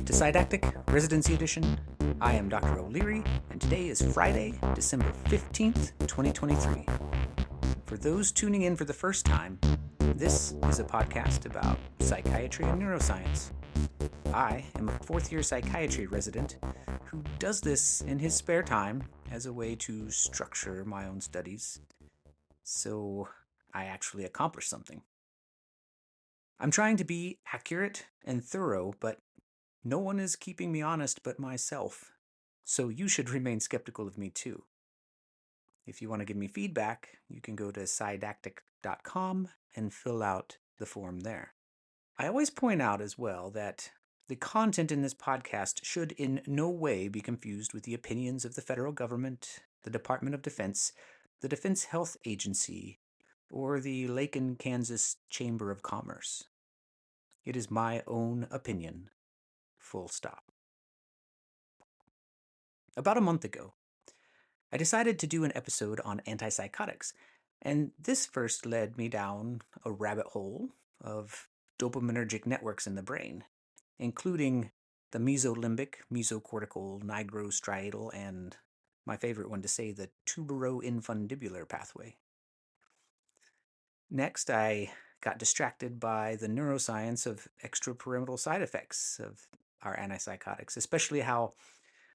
Welcome to Didactic Residency Edition. I am Dr. O'Leary, and today is Friday, December 15th, 2023. For those tuning in for the first time, this is a podcast about psychiatry and neuroscience. I am a fourth-year psychiatry resident who does this in his spare time as a way to structure my own studies, so I actually accomplish something. I'm trying to be accurate and thorough, but no one is keeping me honest but myself, so you should remain skeptical of me too. If you want to give me feedback, you can go to psydactic.com and fill out the form there. I always point out as well that the content in this podcast should in no way be confused with the opinions of the federal government, the Department of Defense, the Defense Health Agency, or the Lake, Kansas Chamber of Commerce. It is my own opinion. Full stop. About a month ago, I decided to do an episode on antipsychotics, and this first led me down a rabbit hole of dopaminergic networks in the brain, including the mesolimbic, mesocortical, nigrostriatal, and my favorite one to say, the tuberoinfundibular pathway. Next, I got distracted by the neuroscience of extrapyramidal side effects of our antipsychotics, especially how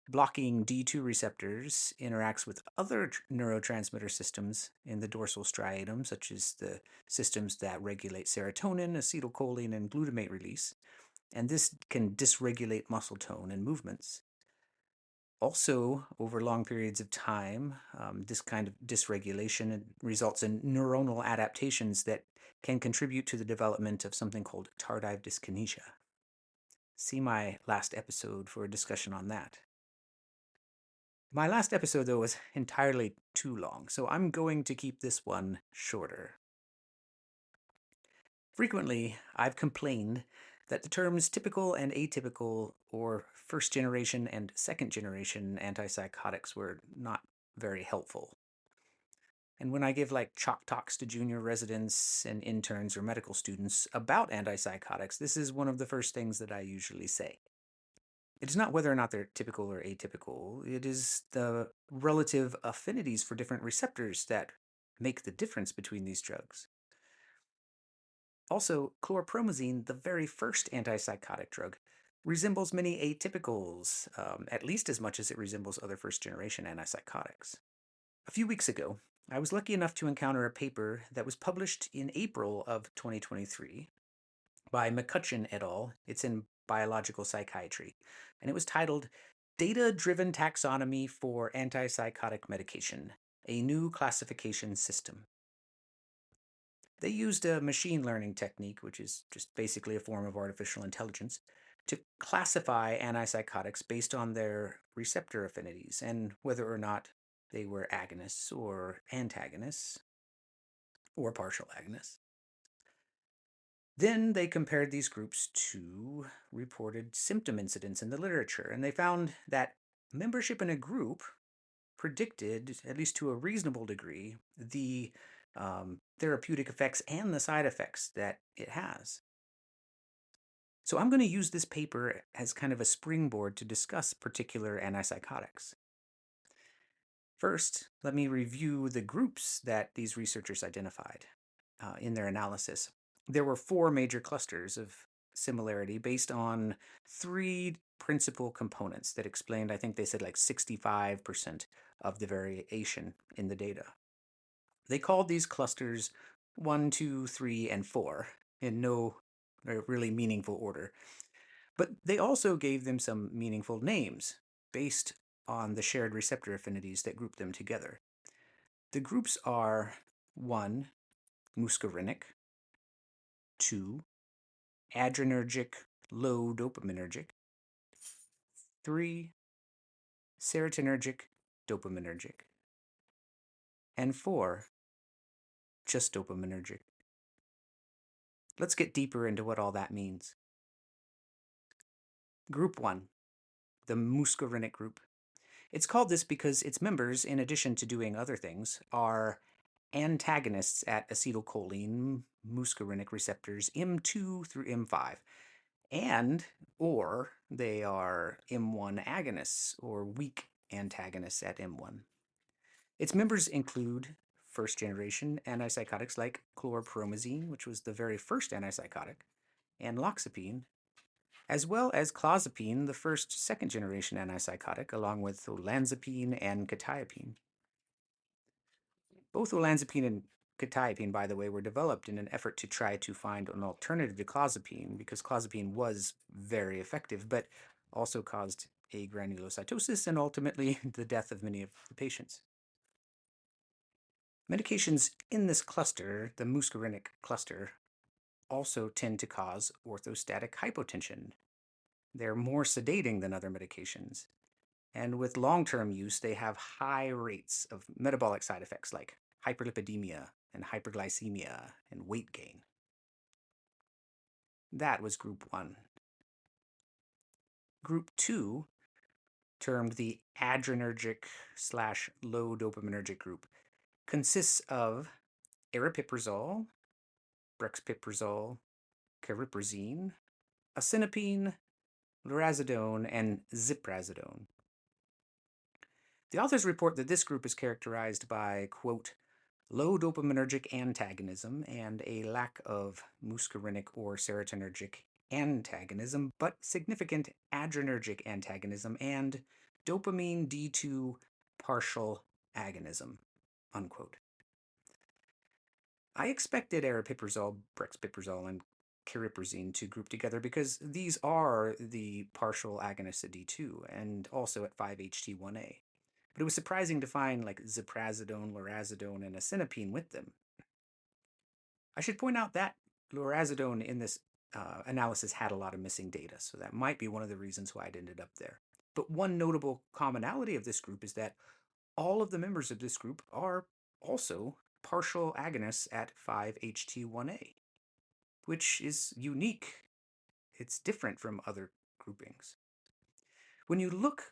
blocking D2 receptors interacts with other neurotransmitter systems in the dorsal striatum, such as the systems that regulate serotonin, acetylcholine, and glutamate release, and this can dysregulate muscle tone and movements. Also, over long periods of time, this kind of dysregulation results in neuronal adaptations that can contribute to the development of something called tardive dyskinesia. See my last episode for a discussion on that. My last episode, though, was entirely too long, so I'm going to keep this one shorter. Frequently, I've complained that the terms typical and atypical, or first-generation and second-generation antipsychotics, were not very helpful. And when I give chalk talks to junior residents and interns or medical students about antipsychotics, this is one of the first things that I usually say. It is not whether or not they're typical or atypical, it is the relative affinities for different receptors that make the difference between these drugs. Also, chlorpromazine, the very first antipsychotic drug, resembles many atypicals, at least as much as it resembles other first-generation antipsychotics. A few weeks ago, I was lucky enough to encounter a paper that was published in April of 2023 by McCutcheon et al. It's in Biological Psychiatry, and it was titled Data-Driven Taxonomy for Antipsychotic Medication, a New Classification System. They used a machine learning technique, which is just basically a form of artificial intelligence, to classify antipsychotics based on their receptor affinities and whether or not they were agonists or antagonists or partial agonists. Then they compared these groups to reported symptom incidents in the literature, and they found that membership in a group predicted, at least to a reasonable degree, the therapeutic effects and the side effects that it has. So I'm going to use this paper as kind of a springboard to discuss particular antipsychotics. First, let me review the groups that these researchers identified in their analysis. There were 4 major clusters of similarity based on 3 principal components that explained, I think they said 65% of the variation in the data. They called these clusters 1, 2, 3, and 4 in no really meaningful order. But they also gave them some meaningful names based on the shared receptor affinities that group them together. The groups are 1, muscarinic, 2, adrenergic, low dopaminergic, 3, serotonergic, dopaminergic, and 4, just dopaminergic. Let's get deeper into what all that means. Group 1, the muscarinic group. It's called this because its members, in addition to doing other things, are antagonists at acetylcholine muscarinic receptors M2 through M5. and or they are M1 agonists or weak antagonists at M1. Its members include first-generation antipsychotics like chlorpromazine, which was the very first antipsychotic, and loxapine, as well as clozapine, the first second-generation antipsychotic, along with olanzapine and quetiapine. Both olanzapine and quetiapine, by the way, were developed in an effort to try to find an alternative to clozapine, because clozapine was very effective, but also caused agranulocytosis and ultimately the death of many of the patients. Medications in this cluster, the muscarinic cluster, also tend to cause orthostatic hypotension. They're more sedating than other medications. And with long-term use, they have high rates of metabolic side effects like hyperlipidemia and hyperglycemia and weight gain. That was group 1. Group 2, termed the adrenergic/low dopaminergic group, consists of aripiprazole, brexpiprazole, cariprazine, acinapine, lurasidone, and ziprasidone. The authors report that this group is characterized by, quote, low dopaminergic antagonism and a lack of muscarinic or serotonergic antagonism, but significant adrenergic antagonism and dopamine D2 partial agonism, unquote. I expected aripiprazole, brexpiprazole, and cariprazine to group together because these are the partial agonists at D2 and also at 5-HT1A. But it was surprising to find like ziprasidone, lurasidone, and acinapine with them. I should point out that lurasidone in this analysis had a lot of missing data, so that might be one of the reasons why it ended up there. But one notable commonality of this group is that all of the members of this group are also partial agonists at 5-HT1A, which is unique. It's different from other groupings. When you look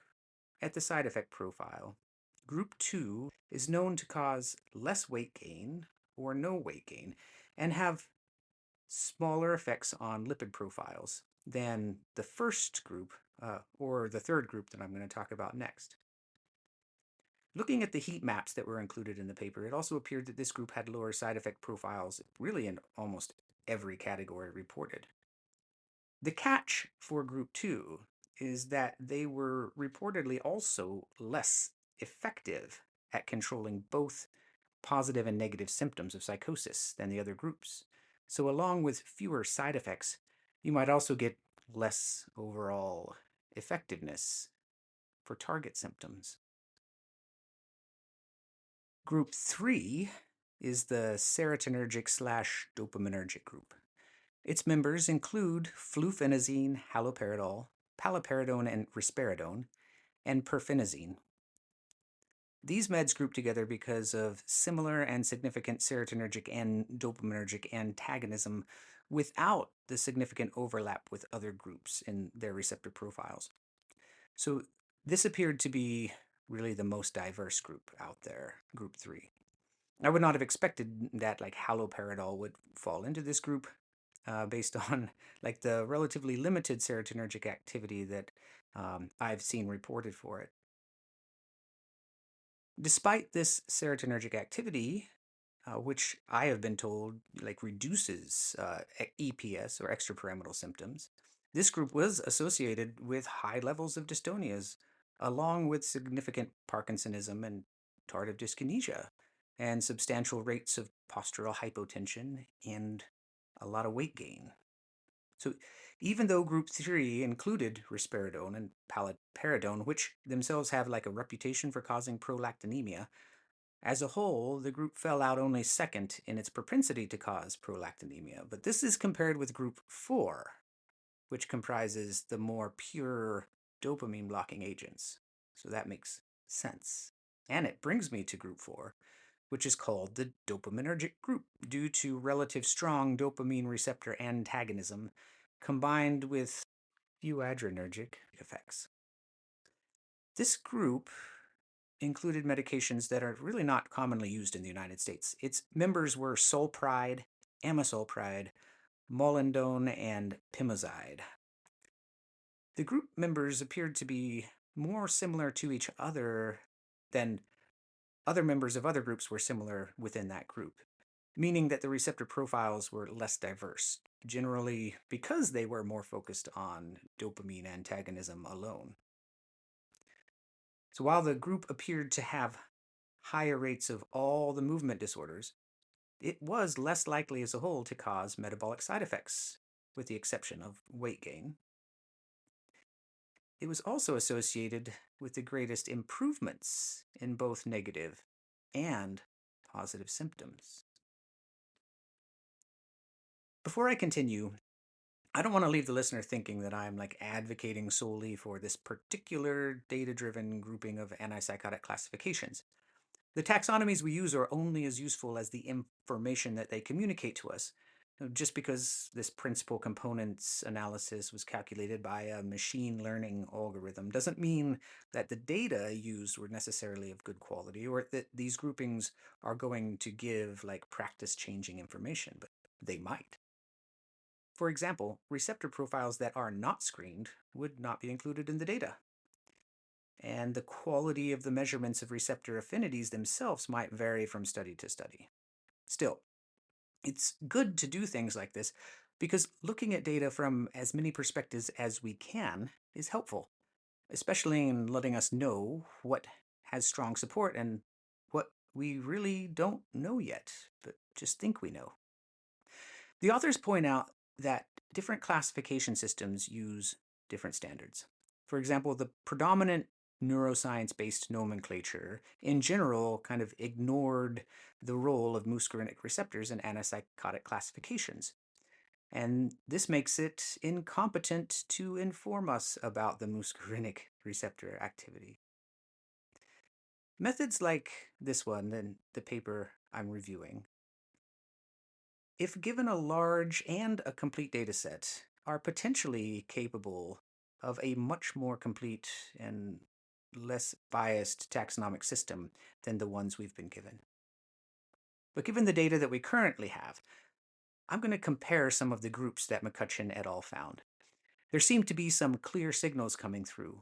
at the side effect profile, group 2 is known to cause less weight gain or no weight gain and have smaller effects on lipid profiles than the first group or the third group that I'm going to talk about next. Looking at the heat maps that were included in the paper, it also appeared that this group had lower side effect profiles really in almost every category reported. The catch for group 2 is that they were reportedly also less effective at controlling both positive and negative symptoms of psychosis than the other groups. So along with fewer side effects, you might also get less overall effectiveness for target symptoms. Group 3 is the serotonergic/dopaminergic group. Its members include fluphenazine, haloperidol, paliperidone and risperidone, and perfenazine. These meds group together because of similar and significant serotonergic and dopaminergic antagonism without the significant overlap with other groups in their receptor profiles. So this appeared to be really the most diverse group out there, group 3. I would not have expected that like haloperidol would fall into this group based on like the relatively limited serotonergic activity that I've seen reported for it. Despite this serotonergic activity, which I have been told like reduces EPS or extrapyramidal symptoms, this group was associated with high levels of dystonias, along with significant Parkinsonism and tardive dyskinesia, and substantial rates of postural hypotension and a lot of weight gain. So even though group 3 included risperidone and paliperidone, which themselves have like a reputation for causing prolactinemia, as a whole, the group fell out only second in its propensity to cause prolactinemia. But this is compared with group 4, which comprises the more pure dopamine blocking agents. So that makes sense. And it brings me to group 4, which is called the dopaminergic group due to relative strong dopamine receptor antagonism combined with few adrenergic effects. This group included medications that are really not commonly used in the United States. Its members were solpride, amisulpride, molendone, and pimozide. The group members appeared to be more similar to each other than other members of other groups were similar within that group, meaning that the receptor profiles were less diverse, generally because they were more focused on dopamine antagonism alone. So while the group appeared to have higher rates of all the movement disorders, it was less likely as a whole to cause metabolic side effects, with the exception of weight gain. It was also associated with the greatest improvements in both negative and positive symptoms. Before I continue, I don't want to leave the listener thinking that I'm advocating solely for this particular data-driven grouping of antipsychotic classifications. The taxonomies we use are only as useful as the information that they communicate to us. Just because this principal components analysis was calculated by a machine learning algorithm doesn't mean that the data used were necessarily of good quality or that these groupings are going to give practice-changing information, but they might. For example, receptor profiles that are not screened would not be included in the data. And the quality of the measurements of receptor affinities themselves might vary from study to study. Still, it's good to do things like this because looking at data from as many perspectives as we can is helpful, especially in letting us know what has strong support and what we really don't know yet, but just think we know. The authors point out that different classification systems use different standards. For example, the predominant neuroscience-based nomenclature in general kind of ignored the role of muscarinic receptors in antipsychotic classifications. And this makes it incompetent to inform us about the muscarinic receptor activity. Methods like this one, and the paper I'm reviewing, if given a large and a complete data set, are potentially capable of a much more complete and less biased taxonomic system than the ones we've been given. But given the data that we currently have, I'm going to compare some of the groups that McCutcheon et al. Found. There seem to be some clear signals coming through.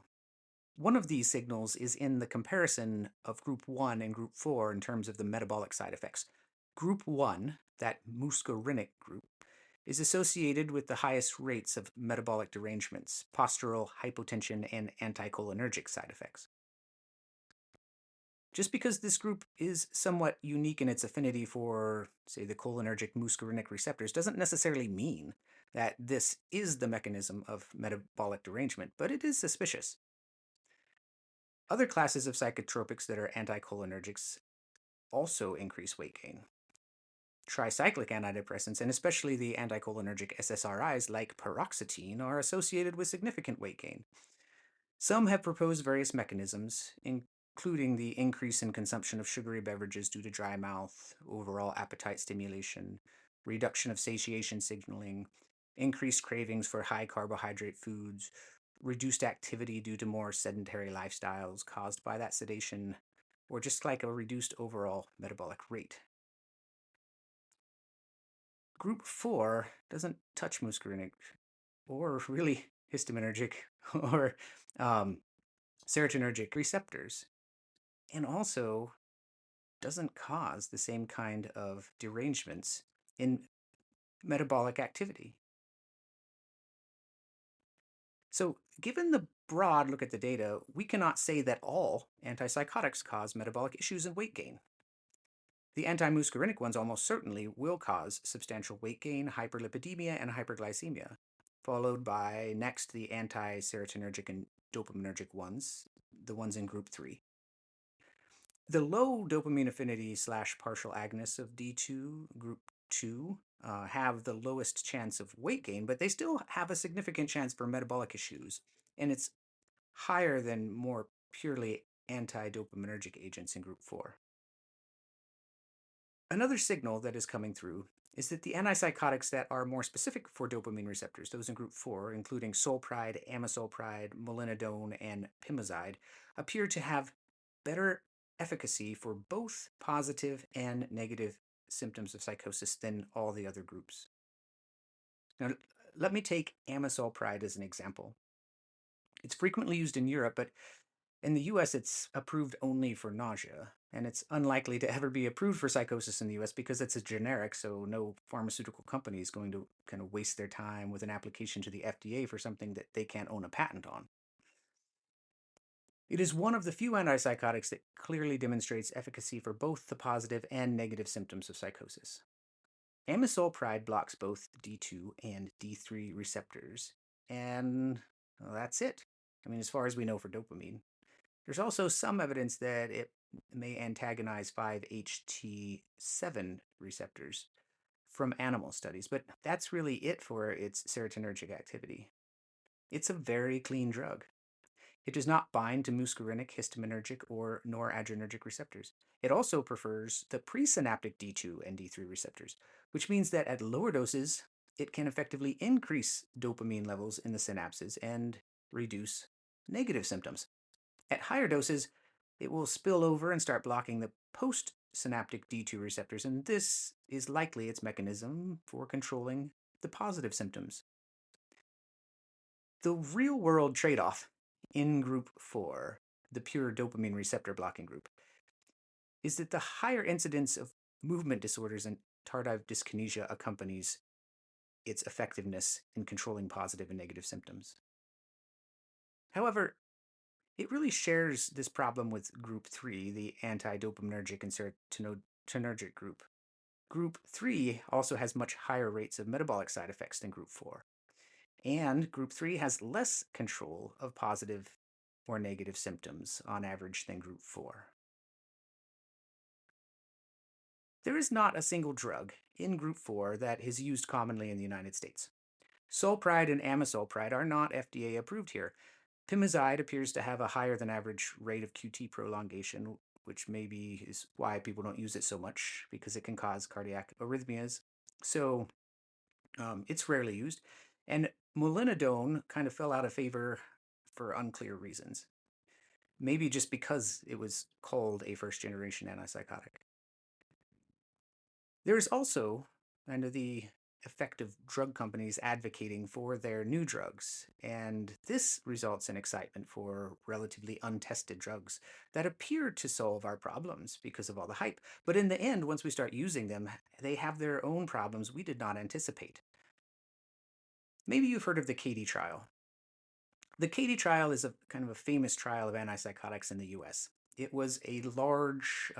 One of these signals is in the comparison of Group 1 and Group 4 in terms of the metabolic side effects. Group 1, that muscarinic group, is associated with the highest rates of metabolic derangements, postural, hypotension, and anticholinergic side effects. Just because this group is somewhat unique in its affinity for, say, the cholinergic muscarinic receptors doesn't necessarily mean that this is the mechanism of metabolic derangement, but it is suspicious. Other classes of psychotropics that are anticholinergics also increase weight gain. Tricyclic antidepressants, and especially the anticholinergic SSRIs like paroxetine, are associated with significant weight gain. Some have proposed various mechanisms, including the increase in consumption of sugary beverages due to dry mouth, overall appetite stimulation, reduction of satiation signaling, increased cravings for high carbohydrate foods, reduced activity due to more sedentary lifestyles caused by that sedation, or just like a reduced overall metabolic rate. Group 4 doesn't touch muscarinic or really histaminergic or serotonergic receptors, and also doesn't cause the same kind of derangements in metabolic activity. So, given the broad look at the data, we cannot say that all antipsychotics cause metabolic issues and weight gain. The anti-muscarinic ones almost certainly will cause substantial weight gain, hyperlipidemia, and hyperglycemia, followed by next the anti-serotonergic and dopaminergic ones, the ones in group 3. The low dopamine affinity / partial agonists of D2, group 2, have the lowest chance of weight gain, but they still have a significant chance for metabolic issues, and it's higher than more purely anti-dopaminergic agents in group 4. Another signal that is coming through is that the antipsychotics that are more specific for dopamine receptors, those in group 4, including solpride, amisulpride, molinidone, and pimozide, appear to have better efficacy for both positive and negative symptoms of psychosis than all the other groups. Now, let me take amisulpride as an example. It's frequently used in Europe, but in the US, it's approved only for nausea, and it's unlikely to ever be approved for psychosis in the US because it's a generic, so no pharmaceutical company is going to kind of waste their time with an application to the FDA for something that they can't own a patent on. It is one of the few antipsychotics that clearly demonstrates efficacy for both the positive and negative symptoms of psychosis. Amisulpride blocks both D2 and D3 receptors, and well, that's it. I mean, as far as we know for dopamine. There's also some evidence that it may antagonize 5-HT7 receptors from animal studies, but that's really it for its serotonergic activity. It's a very clean drug. It does not bind to muscarinic, histaminergic, or noradrenergic receptors. It also prefers the presynaptic D2 and D3 receptors, which means that at lower doses, it can effectively increase dopamine levels in the synapses and reduce negative symptoms. At higher doses, it will spill over and start blocking the postsynaptic D2 receptors, and this is likely its mechanism for controlling the positive symptoms. The real-world trade-off in group 4, the pure dopamine receptor blocking group, is that the higher incidence of movement disorders and tardive dyskinesia accompanies its effectiveness in controlling positive and negative symptoms. However, it really shares this problem with group 3, the anti-dopaminergic and serotonergic group. Group 3 also has much higher rates of metabolic side effects than group 4. And group 3 has less control of positive or negative symptoms on average than group 4. There is not a single drug in group 4 that is used commonly in the United States. Sulpride and amisulpride are not FDA approved here. Pimozide appears to have a higher than average rate of QT prolongation, which maybe is why people don't use it so much, because it can cause cardiac arrhythmias. So it's rarely used. And molinidone kind of fell out of favor for unclear reasons. Maybe just because it was called a first-generation antipsychotic. There's also kind of the effect of drug companies advocating for their new drugs, and this results in excitement for relatively untested drugs that appear to solve our problems because of all the hype. But in the end, once we start using them, they have their own problems we did not anticipate. Maybe you've heard of the Katie trial. The Katie trial is a kind of a famous trial of antipsychotics in the US. It was a large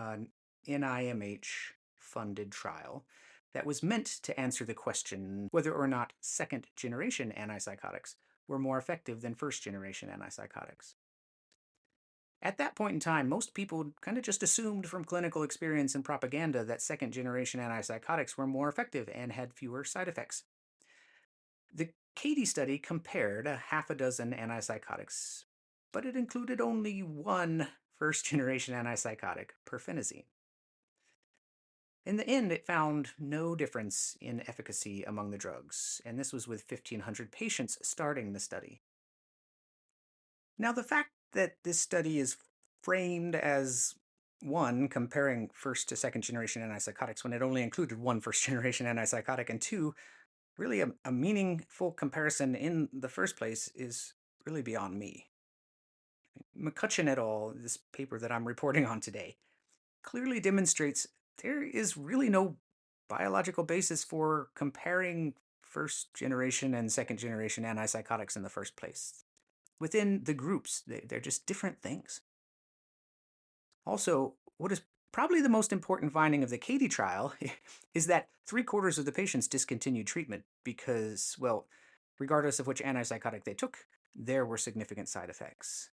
NIMH-funded trial that was meant to answer the question whether or not second-generation antipsychotics were more effective than first-generation antipsychotics. At that point in time, most people kind of just assumed from clinical experience and propaganda that second-generation antipsychotics were more effective and had fewer side effects. The Katie study compared a half a dozen antipsychotics, but it included only one first-generation antipsychotic, perfenazine. In the end, it found no difference in efficacy among the drugs, and this was with 1,500 patients starting the study. Now, the fact that this study is framed as one, comparing first to second-generation antipsychotics when it only included one first-generation antipsychotic, and two, really a meaningful comparison in the first place is really beyond me. McCutcheon et al., this paper that I'm reporting on today, clearly demonstrates there is really no biological basis for comparing first-generation and second-generation antipsychotics in the first place. Within the groups, they're just different things. Also, what is probably the most important finding of the Katie trial is that 3/4 of the patients discontinued treatment because, well, regardless of which antipsychotic they took, there were significant side effects.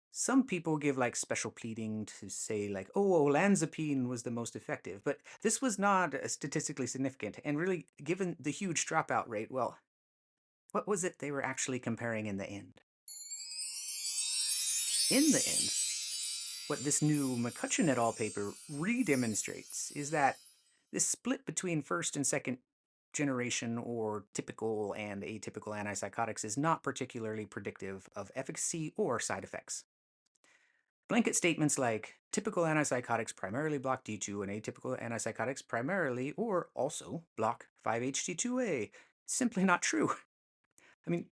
Some people give like special pleading to say like, oh, olanzapine was the most effective, but this was not statistically significant. And really, given the huge dropout rate, well, what was it they were actually comparing in the end? In the end, what this new McCutcheon et al. Paper re-demonstrates is that this split between first and second generation or typical and atypical antipsychotics is not particularly predictive of efficacy or side effects. Blanket statements like typical antipsychotics primarily block D2 and atypical antipsychotics primarily or also block 5-HT2A simply not true. I mean,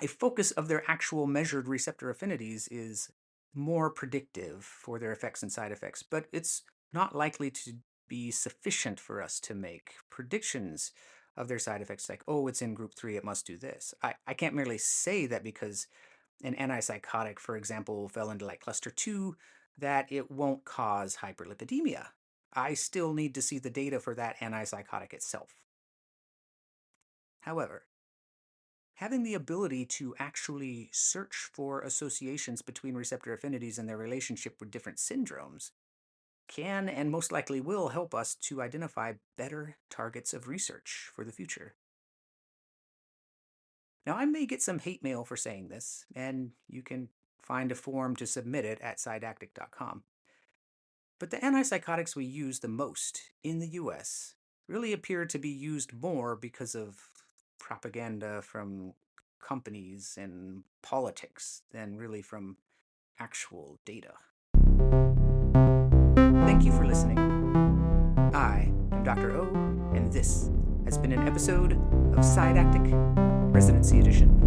a focus of their actual measured receptor affinities is more predictive for their effects and side effects, but it's not likely to be sufficient for us to make predictions of their side effects like, oh, it's in group 3, it must do this. I can't merely say that because an antipsychotic, for example, fell into like cluster 2, that it won't cause hyperlipidemia. I still need to see the data for that antipsychotic itself. However, having the ability to actually search for associations between receptor affinities and their relationship with different syndromes can and most likely will help us to identify better targets of research for the future. Now, I may get some hate mail for saying this, and you can find a form to submit it at psydactic.com. But the antipsychotics we use the most in the US really appear to be used more because of propaganda from companies and politics than really from actual data. Thank you for listening. I am Dr. O, and this has been an episode of Psydactic Residency Edition.